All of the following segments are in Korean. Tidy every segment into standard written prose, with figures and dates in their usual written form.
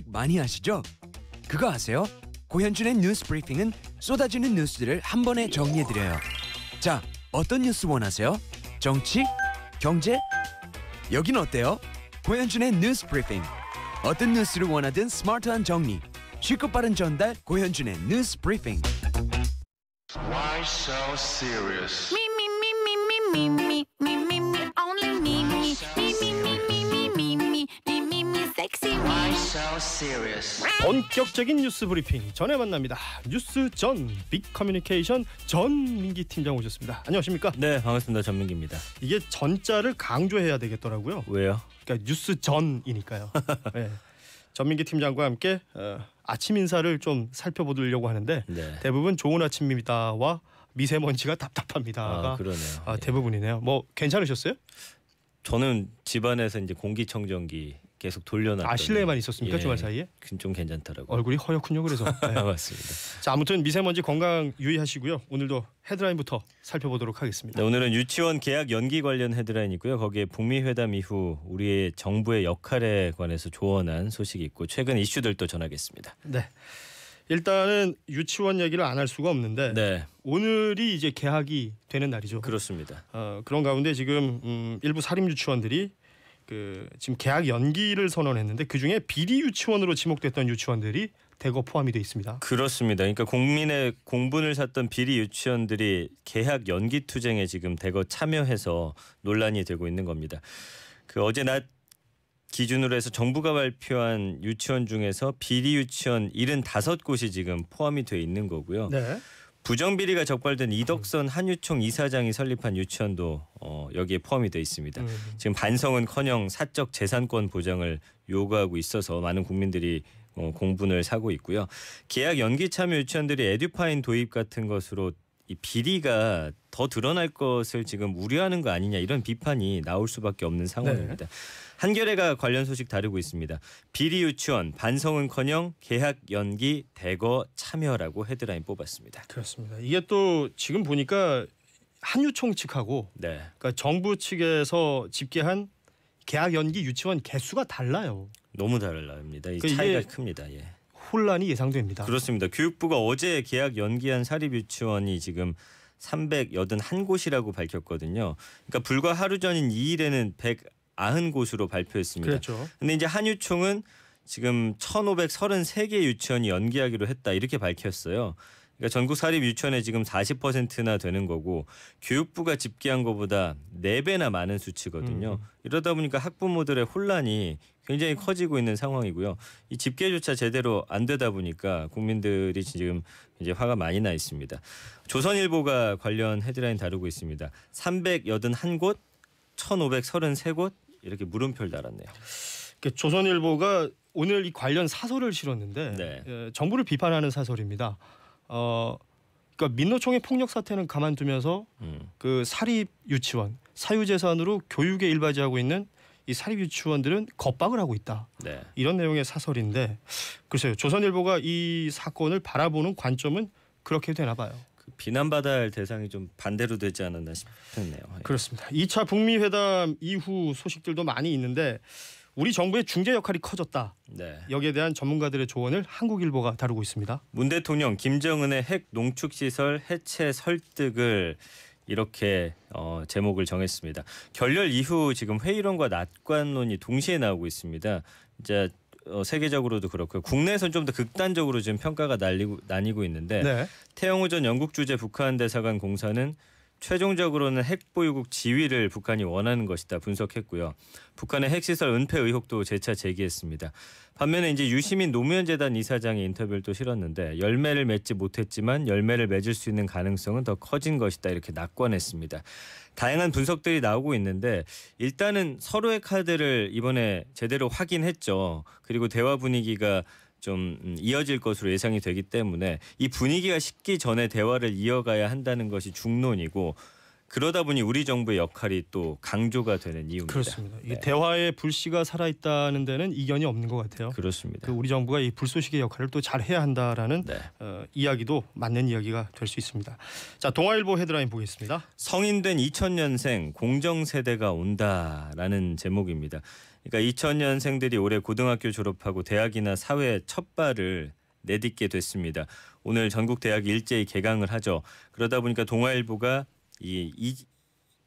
많이 하시죠? 그거 아세요? 고현준의 뉴스 브리핑은 쏟아지는 뉴스들을 한 번에 정리해드려요. 자, 어떤 뉴스 원하세요? 정치? 경제? 여긴 어때요? 고현준의 뉴스 브리핑. 어떤 뉴스를 원하든 스마트한 정리, 쉽고 빠른 전달, 고현준의 뉴스 브리핑. Why so serious? Me, me, me, me, me, me, me, me, me, me, only me, me, me, me, me, me, me, me, me, me, me, me, sexy me. Why so serious? 본격적인 뉴스 브리핑 전에 만납니다. 뉴스 전 빅커뮤니케이션 전민기 팀장 오셨습니다. 안녕하십니까? 네, 반갑습니다. 전민기입니다. 이게 전자를 강조해야 되겠더라고요. 왜요? 그러니까 뉴스 전이니까요. 네. 전민기 팀장과 함께 아침 인사를 좀 살펴보려고 하는데 네. 대부분 좋은 아침입니다와 미세먼지가 답답합니다가 그러네요. 대부분이네요. 뭐 괜찮으셨어요? 저는 집안에서 이제 공기청정기 계속 돌려놨더니 실내에만 있었습니까? 예, 주말 사이에? 좀 괜찮더라고요. 얼굴이 허옇군요. 그래서. 네. 맞습니다. 자, 아무튼 미세먼지 건강 유의하시고요. 오늘도 헤드라인부터 살펴보도록 하겠습니다. 네, 오늘은 유치원 개학 연기 관련 헤드라인이고요. 거기에 북미 회담 이후 우리의 정부의 역할에 관해서 조언한 소식이 있고 최근 이슈들도 전하겠습니다. 네. 일단은 유치원 얘기를 안 할 수가 없는데 네, 오늘이 이제 개학이 되는 날이죠. 그렇습니다. 그런 가운데 지금 일부 사립 유치원들이 지금 개학 연기를 선언했는데 그 중에 비리 유치원으로 지목됐던 유치원들이 대거 포함이 돼 있습니다. 그렇습니다. 그러니까 국민의 공분을 샀던 비리 유치원들이 개학 연기 투쟁에 지금 대거 참여해서 논란이 되고 있는 겁니다. 어제 낮 기준으로 해서 정부가 발표한 유치원 중에서 비리 유치원 75곳이 지금 포함이 돼 있는 거고요. 네. 부정비리가 적발된 이덕선 한유총 이사장이 설립한 유치원도 여기에 포함이 돼 있습니다. 지금 반성은커녕 사적 재산권 보장을 요구하고 있어서 많은 국민들이 공분을 사고 있고요. 개학 연기 참여 유치원들이 에듀파인 도입 같은 것으로 이 비리가 더 드러날 것을 지금 우려하는 거 아니냐 이런 비판이 나올 수밖에 없는 상황입니다. 네. 한겨레가 관련 소식 다루고 있습니다. 비리 유치원 반성은커녕 개학 연기 대거 참여라고 헤드라인 뽑았습니다. 그렇습니다. 이게 또 지금 보니까 한유총 측하고 네, 그러니까 정부 측에서 집계한 개학 연기 유치원 개수가 달라요. 너무 다릅니다. 이 그러니까 차이가 이게 큽니다. 예. 혼란이 예상됩니다. 그렇습니다. 교육부가 어제 개학 연기한 사립 유치원이 지금 381곳이라고 밝혔거든요. 그러니까 불과 하루 전인 2일에는 190곳으로 발표했습니다. 그렇죠. 근데 이제 한유총은 지금 1,533개 유치원이 연기하기로 했다 이렇게 밝혔어요. 그러니까 전국 사립 유치원의 지금 40%나 되는 거고 교육부가 집계한 것보다 4배나 많은 수치거든요. 이러다 보니까 학부모들의 혼란이 굉장히 커지고 있는 상황이고요. 이 집계조차 제대로 안 되다 보니까 국민들이 지금 이제 화가 많이 나 있습니다. 조선일보가 관련 헤드라인 다루고 있습니다. 381곳, 1,533곳 이렇게 물음표를 달았네요. 조선일보가 오늘 이 관련 사설을 실었는데 네. 정부를 비판하는 사설입니다. 그러니까 민노총의 폭력 사태는 가만두면서 그 사립 유치원 사유재산으로 교육에 일바지하고 있는 이 사립 유치원들은 겁박을 하고 있다. 네. 이런 내용의 사설인데 글쎄요. 조선일보가 이 사건을 바라보는 관점은 그렇게 되나 봐요. 비난받아야 할 대상이 좀 반대로 되지 않았나 싶네요. 그렇습니다. 2차 북미 회담 이후 소식들도 많이 있는데 우리 정부의 중재 역할이 커졌다. 네. 여기에 대한 전문가들의 조언을 한국일보가 다루고 있습니다. 문 대통령 김정은의 핵 농축시설 해체 설득을 이렇게 제목을 정했습니다. 결렬 이후 지금 회의론과 낙관론이 동시에 나오고 있습니다. 이제 세계적으로도 그렇고요. 국내에서는 좀 더 극단적으로 지금 평가가 나뉘고 있는데 네. 태영호 전 영국 주재 북한 대사관 공사는 최종적으로는 핵보유국 지위를 북한이 원하는 것이다 분석했고요. 북한의 핵시설 은폐 의혹도 재차 제기했습니다. 반면에 이제 유시민 노무현 재단 이사장이 인터뷰를 또 실었는데 열매를 맺지 못했지만 열매를 맺을 수 있는 가능성은 더 커진 것이다 이렇게 낙관했습니다. 다양한 분석들이 나오고 있는데 일단은 서로의 카드를 이번에 제대로 확인했죠. 그리고 대화 분위기가 좀 이어질 것으로 예상이 되기 때문에 이 분위기가 식기 전에 대화를 이어가야 한다는 것이 중론이고 그러다 보니 우리 정부의 역할이 또 강조가 되는 이유입니다. 그렇습니다. 네. 이 대화의 불씨가 살아있다는 데는 이견이 없는 것 같아요. 그렇습니다. 우리 정부가 이 불쏘시개 역할을 또 잘 해야 한다라는 네. 이야기도 맞는 이야기가 될 수 있습니다. 자, 동아일보 헤드라인 보겠습니다. 성인된 2000년생 공정세대가 온다라는 제목입니다. 그러니까 2000년생들이 올해 고등학교 졸업하고 대학이나 사회에 첫 발을 내딛게 됐습니다. 오늘 전국 대학이 일제히 개강을 하죠. 그러다 보니까 동아일보가 이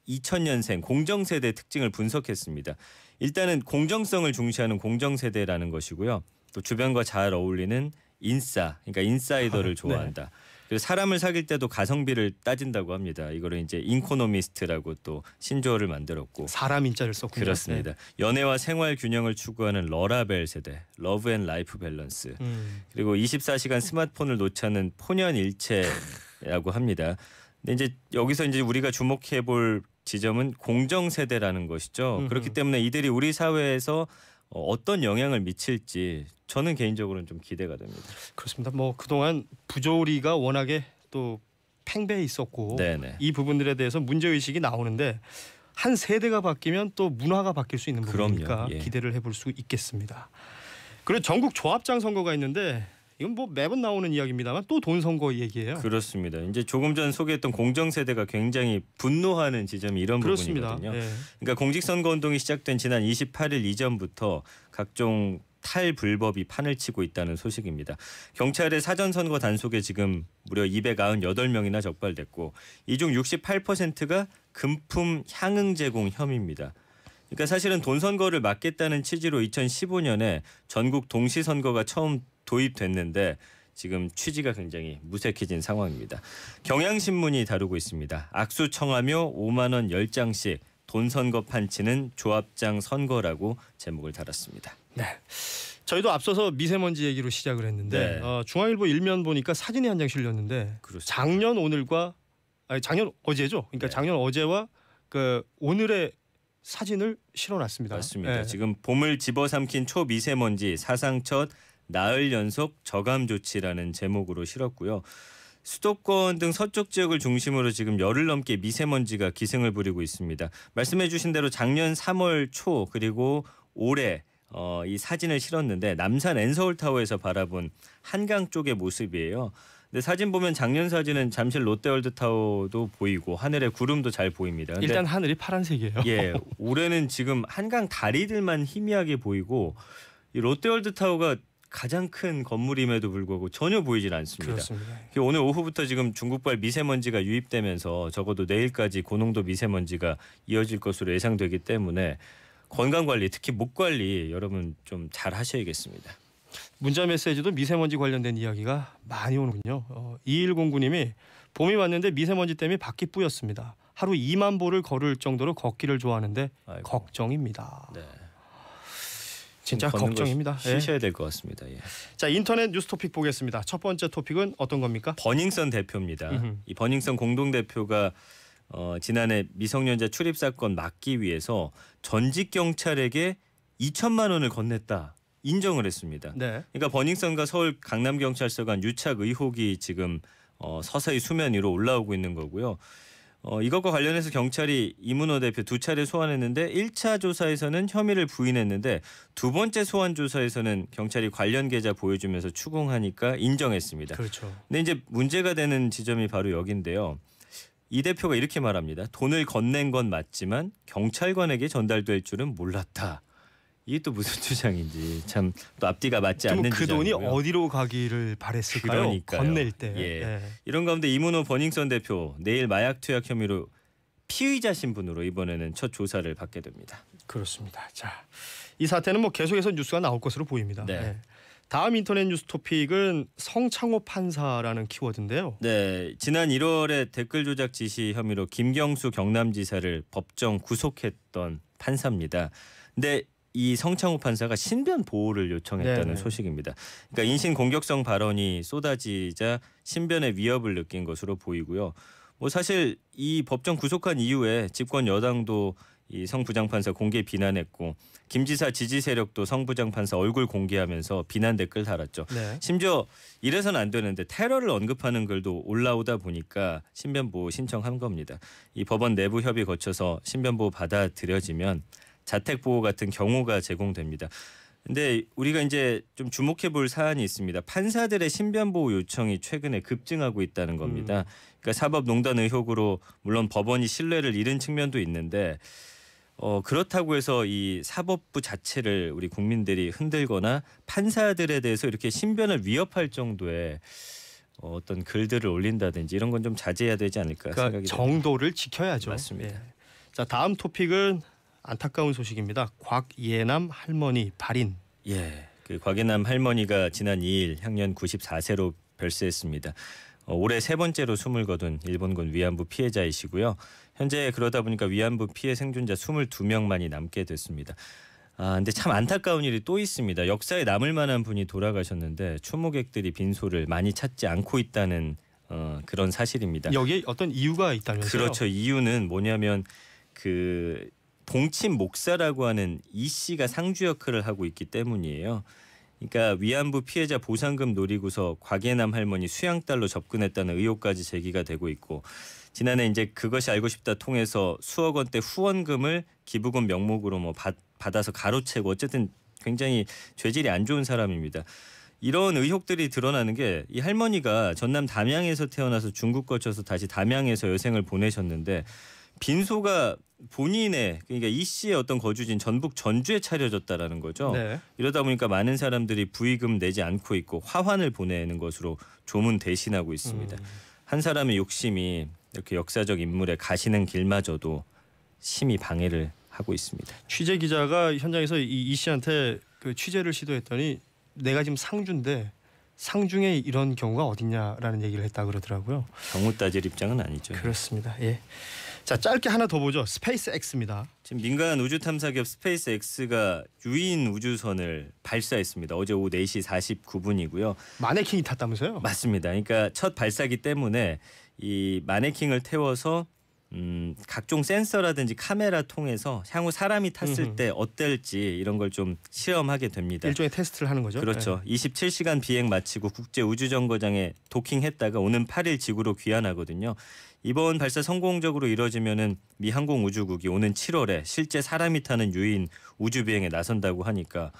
2000년생 공정세대 특징을 분석했습니다. 일단은 공정성을 중시하는 공정세대라는 것이고요. 또 주변과 잘 어울리는 그러니까 인사이더를 좋아한다. 그리고 사람을 사귈 때도 가성비를 따진다고 합니다. 이거를 이제 인코노미스트라고 또 신조어를 만들었고 사람 인자를 썼군요. 그렇습니다. 연애와 생활 균형을 추구하는 러라벨 세대, 러브 앤 라이프 밸런스. 그리고 24시간 스마트폰을 놓지 않는 폰연일체라고 합니다. 근데 이제 여기서 이제 우리가 주목해 볼 지점은 공정 세대라는 것이죠. 그렇기 때문에 이들이 우리 사회에서 어떤 영향을 미칠지 저는 개인적으로는 좀 기대가 됩니다. 그렇습니다. 뭐 그동안 부조리가 워낙에 또 팽배해 있었고 네네. 이 부분들에 대해서 문제 의식이 나오는데 한 세대가 바뀌면 또 문화가 바뀔 수 있는 부분이니까 그럼요. 예. 기대를 해볼 수 있겠습니다. 그리고 전국 조합장 선거가 있는데 이건 뭐 매번 나오는 이야기입니다만 또 돈 선거 얘기예요. 그렇습니다. 이제 조금 전 소개했던 공정 세대가 굉장히 분노하는 지점이 이런 그렇습니다. 부분이거든요. 예. 그러니까 공직선거 운동이 시작된 지난 28일 이전부터 각종 탈불법이 판을 치고 있다는 소식입니다. 경찰의 사전선거 단속에 지금 무려 298명이나 적발됐고 이 중 68%가 금품 향응 제공 혐의입니다. 그러니까 사실은 돈 선거를 막겠다는 취지로 2015년에 전국 동시 선거가 처음 도입됐는데 지금 취지가 굉장히 무색해진 상황입니다. 경향신문이 다루고 있습니다. 악수 청하며 5만 원 10장씩 돈 선거 판치는 조합장 선거라고 제목을 달았습니다. 네. 저희도 앞서서 미세먼지 얘기로 시작을 했는데 네. 중앙일보 일면 보니까 사진이 한 장 실렸는데 그렇습니다. 작년 어제죠. 그러니까 네. 작년 어제와 그 오늘의 사진을 실어놨습니다. 맞습니다. 네. 지금 봄을 집어삼킨 초미세먼지 사상 첫 나흘 연속 저감 조치라는 제목으로 실었고요. 수도권 등 서쪽 지역을 중심으로 지금 열흘 넘게 미세먼지가 기승을 부리고 있습니다. 말씀해 주신 대로 작년 3월 초 그리고 올해 이 사진을 실었는데 남산 엔서울타워에서 바라본 한강 쪽의 모습이에요. 근데 사진 보면 작년 사진은 잠실 롯데월드타워도 보이고 하늘에 구름도 잘 보입니다. 근데 일단 하늘이 파란색이에요. 예, 올해는 지금 한강 다리들만 희미하게 보이고 이 롯데월드타워가 가장 큰 건물임에도 불구하고 전혀 보이질 않습니다. 그렇습니다. 오늘 오후부터 지금 중국발 미세먼지가 유입되면서 적어도 내일까지 고농도 미세먼지가 이어질 것으로 예상되기 때문에 건강관리 특히 목관리 여러분 좀 잘 하셔야겠습니다. 문자 메시지도 미세먼지 관련된 이야기가 많이 오는군요. 2109님이 봄이 왔는데 미세먼지 때문에 밖이 뿌였습니다. 하루 2만 보를 걸을 정도로 걷기를 좋아하는데 아이고. 걱정입니다. 네. 진짜 걷는 거 걱정입니다. 예. 쉬셔야 될 것 같습니다. 예. 자, 인터넷 뉴스 토픽 보겠습니다. 첫 번째 토픽은 어떤 겁니까? 버닝썬 대표입니다. 음흠. 이 버닝썬 공동 대표가 지난해 미성년자 출입 사건 막기 위해서 전직 경찰에게 2천만 원을 건넸다 인정을 했습니다. 네. 그러니까 버닝썬과 서울 강남경찰서 간 유착 의혹이 지금 서서히 수면 위로 올라오고 있는 거고요. 이것과 관련해서 경찰이 이문호 대표 두 차례 소환했는데 1차 조사에서는 혐의를 부인했는데 두 번째 소환 조사에서는 경찰이 관련 계좌 보여주면서 추궁하니까 인정했습니다. 그렇죠. 근데 이제 문제가 되는 지점이 바로 여기인데요. 이 대표가 이렇게 말합니다. 돈을 건넨 건 맞지만 경찰관에게 전달될 줄은 몰랐다. 이게 또 무슨 주장인지 참 또 앞뒤가 맞지 않는 그 돈이 주장이고요. 어디로 가기를 바랬을까요? 그러니까요. 건넬 때. 예. 예. 이런 가운데 이문호 버닝썬 대표 내일 마약 투약 혐의로 피의자 신분으로 이번에는 첫 조사를 받게 됩니다. 그렇습니다. 자, 이 사태는 뭐 계속해서 뉴스가 나올 것으로 보입니다. 네. 예. 다음 인터넷 뉴스 토픽은 성창호 판사라는 키워드인데요. 네, 지난 1월에 댓글 조작 지시 혐의로 김경수 경남지사를 법정 구속했던 판사입니다. 근데 이 성창호 판사가 신변 보호를 요청했다는 네네. 소식입니다. 그러니까 인신 공격성 발언이 쏟아지자 신변의 위협을 느낀 것으로 보이고요. 뭐 사실 이 법정 구속한 이후에 집권 여당도 이 성 부장판사 공개 비난했고 김 지사 지지 세력도 성 부장판사 얼굴 공개하면서 비난 댓글 달았죠. 네. 심지어 이래서는 안 되는데 테러를 언급하는 글도 올라오다 보니까 신변보호 신청한 겁니다. 이 법원 내부 협의 거쳐서 신변보호 받아들여지면 자택보호 같은 경우가 제공됩니다. 근데 우리가 이제 좀 주목해 볼 사안이 있습니다. 판사들의 신변보호 요청이 최근에 급증하고 있다는 겁니다. 그러니까 사법농단 의혹으로 물론 법원이 신뢰를 잃은 측면도 있는데 그렇다고 해서 이 사법부 자체를 우리 국민들이 흔들거나 판사들에 대해서 이렇게 신변을 위협할 정도의 어떤 글들을 올린다든지 이런 건 좀 자제해야 되지 않을까 그러니까 생각이 정도를 지켜야죠. 맞습니다. 예. 자, 다음 토픽은 안타까운 소식입니다. 곽예남 할머니 발인. 예, 그 곽예남 할머니가 지난 2일 향년 94세로 별세했습니다. 올해 세 번째로 숨을 거둔 일본군 위안부 피해자이시고요. 현재 그러다 보니까 위안부 피해 생존자 22명만이 남게 됐습니다. 근데 참 안타까운 일이 또 있습니다. 역사에 남을 만한 분이 돌아가셨는데 추모객들이 빈소를 많이 찾지 않고 있다는 그런 사실입니다. 여기에 어떤 이유가 있다면서요? 그렇죠. 이유는 뭐냐면 그 동친 목사라고 하는 이 씨가 상주 역할을 하고 있기 때문이에요. 그러니까 위안부 피해자 보상금 노리고서 곽예남 할머니 수양딸로 접근했다는 의혹까지 제기가 되고 있고 지난해 이제 그것이 알고 싶다 통해서 수억 원대 후원금을 기부금 명목으로 뭐 받아서 가로채고 어쨌든 굉장히 죄질이 안 좋은 사람입니다. 이런 의혹들이 드러나는 게 이 할머니가 전남 담양에서 태어나서 중국 거쳐서 다시 담양에서 여생을 보내셨는데 빈소가 본인의 그러니까 이 씨의 어떤 거주지인 전북 전주에 차려졌다라는 거죠. 네. 이러다 보니까 많은 사람들이 부의금 내지 않고 있고 화환을 보내는 것으로 조문 대신하고 있습니다. 한 사람의 욕심이 이렇게 역사적 인물의 가시는 길마저도 심히 방해를 하고 있습니다. 취재 기자가 현장에서 이 씨한테 그 취재를 시도했더니 내가 지금 상주인데 상중에 이런 경우가 어딨냐라는 얘기를 했다 그러더라고요. 경우 따질 입장은 아니죠. 그렇습니다. 예. 자, 짧게 하나 더 보죠. 스페이스 X입니다. 지금 민간 우주 탐사 기업 스페이스 X가 유인 우주선을 발사했습니다. 어제 오후 4시 49분이고요. 마네킹이 탔다면서요? 맞습니다. 그러니까 첫 발사기 때문에 이 마네킹을 태워서 각종 센서라든지 카메라 통해서 향후 사람이 탔을 때 어떨지 이런 걸 좀 시험하게 됩니다. 일종의 테스트를 하는 거죠. 그렇죠. 27시간 비행 마치고 국제 우주정거장에 도킹했다가 오는 8일 지구로 귀환하거든요. 이번 발사 성공적으로 이뤄지면은 미 항공우주국이 오는 7월에 실제 사람이 타는 유인 우주 비행에 나선다고 하니까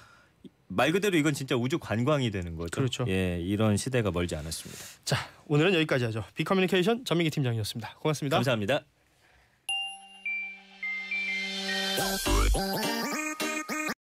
말 그대로 이건 진짜 우주 관광이 되는 거죠. 그렇죠. 예, 이런 시대가 멀지 않았습니다. 자, 오늘은 여기까지 하죠. 빅커뮤니케이션 전민기 팀장이었습니다. 고맙습니다. 감사합니다.